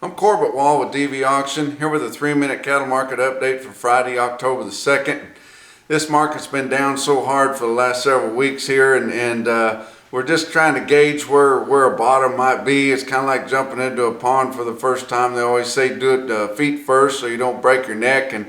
I'm Corbett Wall with DV Auction, here with a 3-minute cattle market update for Friday, October the 2nd. This market's been down so hard for the last several weeks here, and we're just trying to gauge where a bottom might be. It's kind of like jumping into a pond for the first time. They always say do it feet first so you don't break your neck, and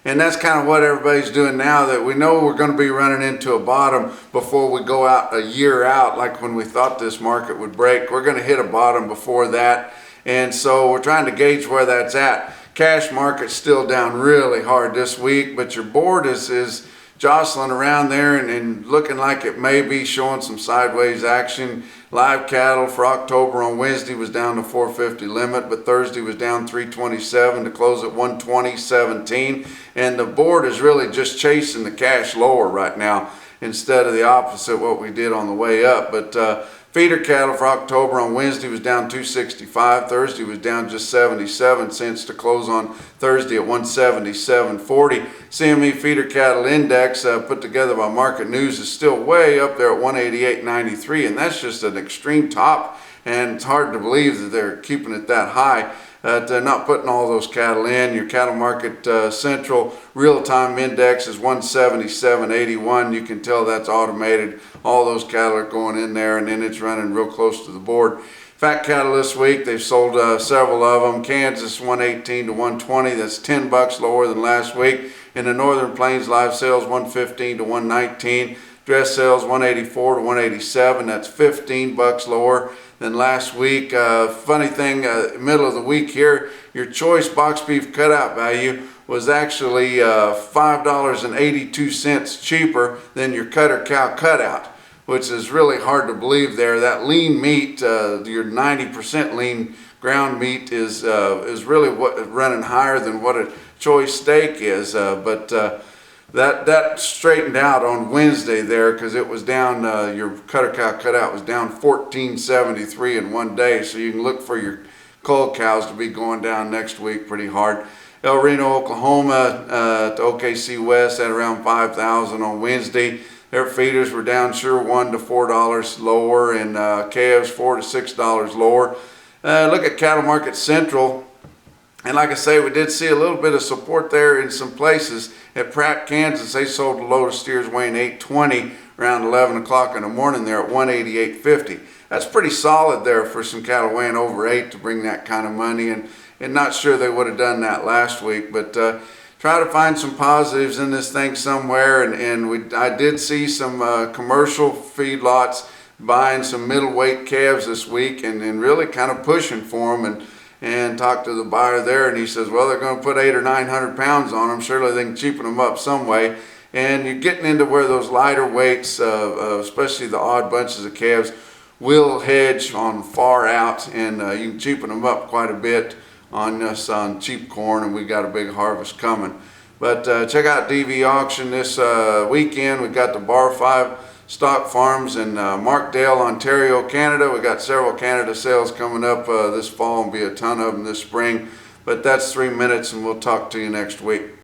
that's kind of what everybody's doing now, that we know we're going to be running into a bottom before we go out a year out, like when we thought this market would break. We're going to hit a bottom before that. And so we're trying to gauge where that's at. Cash market's still down really hard this week, but your board is jostling around there and looking like it may be showing some sideways action. Live cattle for October on Wednesday was down to 450 limit, but Thursday was down 327 to close at 120.17. And the board is really just chasing the cash lower right now instead of the opposite, what we did on the way up. But feeder cattle for October on Wednesday was down 265. Thursday was down just 77 cents to close on Thursday at 177.40. CME feeder cattle index put together by Market News is still way up there at 188.93, and that's just an extreme top, and it's hard to believe that they're keeping it that high. They're not putting all those cattle in. Your cattle market central real-time index is 177.81. You can tell that's automated. All those cattle are going in there, and then it's running real close to the board. Fat cattle this week, they've sold several of them. Kansas 118 to 120. That's $10 lower than last week. In the Northern Plains, live sales 115 to 119. Dress sales 184 to 187. That's $15 lower than last week. Funny thing, middle of the week here, your choice box beef cutout value was actually $5.82 cheaper than your cutter cow cutout, which is really hard to believe there. That lean meat, your 90% lean ground meat is really running higher than what a choice steak is, that straightened out on Wednesday there, because it was down, your cutter cow cutout was down 14.73 in one day, so you can look for your cull cows to be going down next week pretty hard. El Reno, Oklahoma to OKC West at around 5,000 on Wednesday. Their feeders were down sure $1 to $4 lower, and calves $4 to $6 lower. Look at Cattle Market Central. And like I say, we did see a little bit of support there in some places. At Pratt, Kansas, they sold a load of steers weighing 820 around 11 o'clock in the morning there at 188.50. That's pretty solid there for some cattle weighing over 8 to bring that kind of money. And not sure they would have done that last week, but try to find some positives in this thing somewhere. I did see some commercial feedlots buying some middleweight calves this week and really kind of pushing for them. And talked to the buyer there, and he says, well, they're going to put 800 or 900 pounds on them. Surely they can cheapen them up some way. And you're getting into where those lighter weights, especially the odd bunches of calves, will hedge on far out, and you can cheapen them up quite a bit on cheap corn, and we got a big harvest coming. But check out DV Auction this weekend. We got the Bar 5 stock farms in Markdale, Ontario, Canada. We got several Canada sales coming up this fall, and be a ton of them this spring. But that's 3 minutes, and we'll talk to you next week.